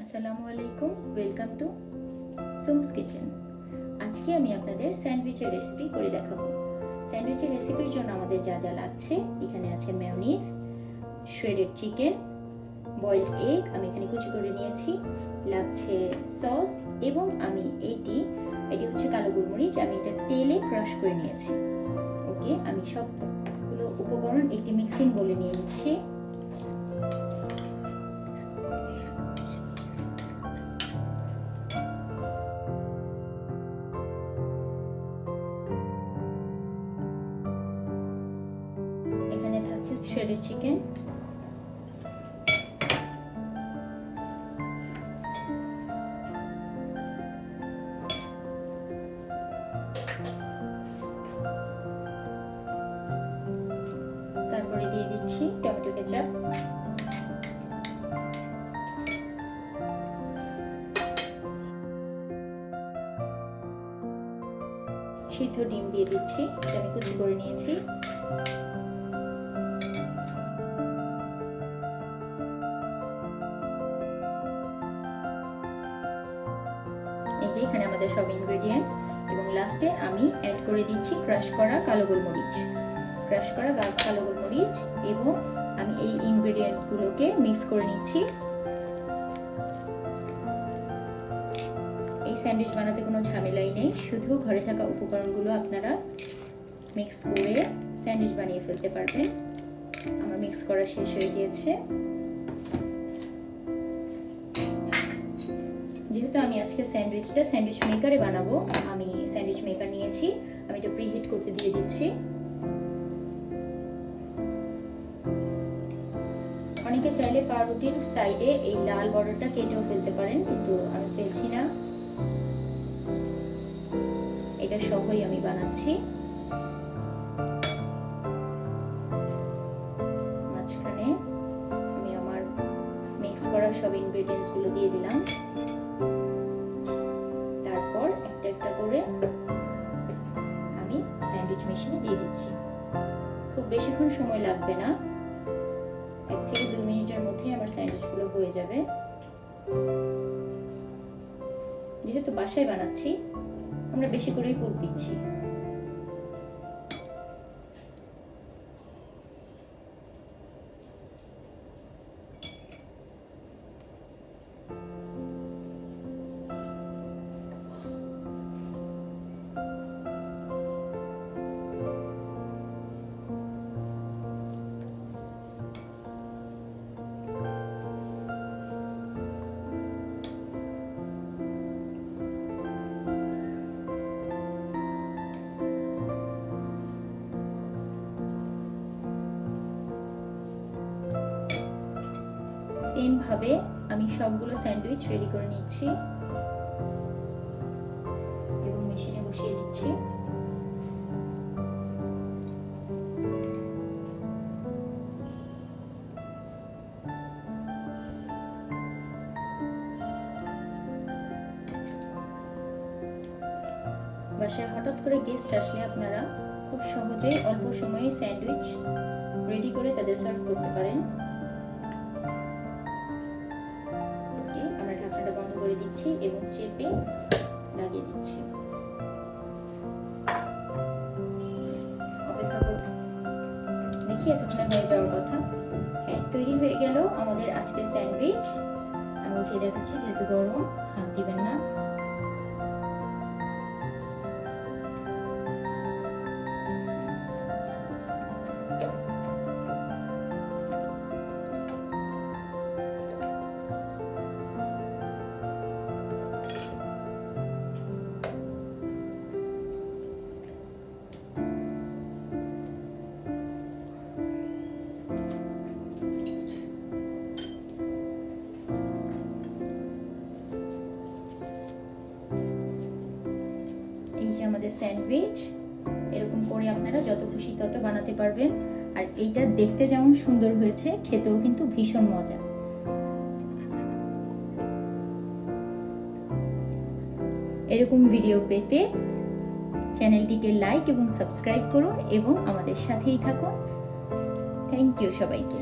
আসসালামু আলাইকুম, welcome to সোমস kitchen. আজকে আমি আপনাদের স্যান্ডউইচের রেসিপি করে দেখাবো। স্যান্ডউইচের রেসিপির জন্য আমাদের যা যা লাগছে, এখানে আছে mayonnaise, shredded chicken, boiled egg আমি এখানে কুচি করে নিয়েছি, লাগছে সস এবং আমি এটি হচ্ছে কালো গোলমরিচ, আমি এটা তেলে ক্রাশ করে নিয়েছি। ওকে, আমি সবগুলো উপকরণ একটি মিক্সিং বোলে নিয়ে নিচ্ছি। এখানে থাকছে শ্রেডেড চিকেন, তারপরে দিয়ে দিচ্ছি টমেটো কেচাপ, সিদ্ধ ডিম দিয়ে দিচ্ছি, এটা আমি কুচি করে নিয়েছি। এই যে এখানে আমাদের সব ইনগ্রেডিয়েন্টস, এবং লাস্টে আমি অ্যাড করে দিচ্ছি ক্রাশ করা কালো গোলমরিচ, এবং আমি এই ইনগ্রেডিয়েন্টস গুলোকে মিক্স করে নিচ্ছি। এই স্যান্ডউইচ বানাতে কোনো ঝামেলাই নেই, শুধু ঘরে থাকা উপকরণগুলো আপনারা মিক্স করে স্যান্ডউইচ বানিয়ে ফেলতে পারবেন। আমার মিক্স করা শেষ হয়ে গিয়েছে। যেহেতু আমি আজকে স্যান্ডউইচটা স্যান্ডউইচ মেকারে বানাবো, আমি স্যান্ডউইচ মেকার নিয়েছি, আমি এটা প্রিহিট করতে দিয়ে দিচ্ছি। অনেকে চাইলে পাউরুটির সাইডে এই লাল বর্ডারটা কেটেও ফেলতে পারেন, কিন্তু আমি ফেলছি না, এটা সহই আমি বানাচ্ছি। মাঝখানে আমি আমার মিক্স করা সব ইনগ্রেডিয়েন্টস গুলো দিয়ে দিলাম, তারপর একটা একটা করে আমি স্যান্ডউইচ মেশিনে দিয়ে দিচ্ছি। খুব বেশিক্ষণ সময় লাগবে না, 1 থেকে 2 মিনিটের মধ্যে আমার স্যান্ডউইচগুলো হয়ে যাবে। যেহেতু বাসায় বানাচ্ছি, আমরা বেশি করেই পুর দিচ্ছি। সেম ভাবে আমি সবগুলো স্যান্ডউইচ রেডি করে নিচ্ছি এবং মেশিনে বসিয়ে দিচ্ছি। বাসায় হঠাৎ করে গেস্ট আসলে আপনারা খুব সহজেই অল্প সময়ে স্যান্ডউইচ রেডি করে তাদের সার্ভ করতে পারেন। বন্ধ করে দিচ্ছি এবং চেপে লাগিয়ে দিচ্ছি। অপেক্ষা করব, দেখি এতক্ষণে হয়ে যাওয়ার কথা। হ্যাঁ, তৈরি হয়ে গেল আমাদের আজকের স্যান্ডউইচ। আমি উঠিয়ে দেখাচ্ছি, যেহেতু গরম, হাত দিবেন না। আমাদের স্যান্ডউইচ এরকম করে আপনারা যত খুশি তত বানাতে পারবেন। আর এইটা দেখতে যেমন সুন্দর হয়েছে, খেতেও কিন্তু ভীষণ মজা। এরকম ভিডিও পেতে চ্যানেলটিকে লাইক এবং সাবস্ক্রাইব করুন এবং আমাদের সাথেই থাকুন। থ্যাংক ইউ সবাইকে।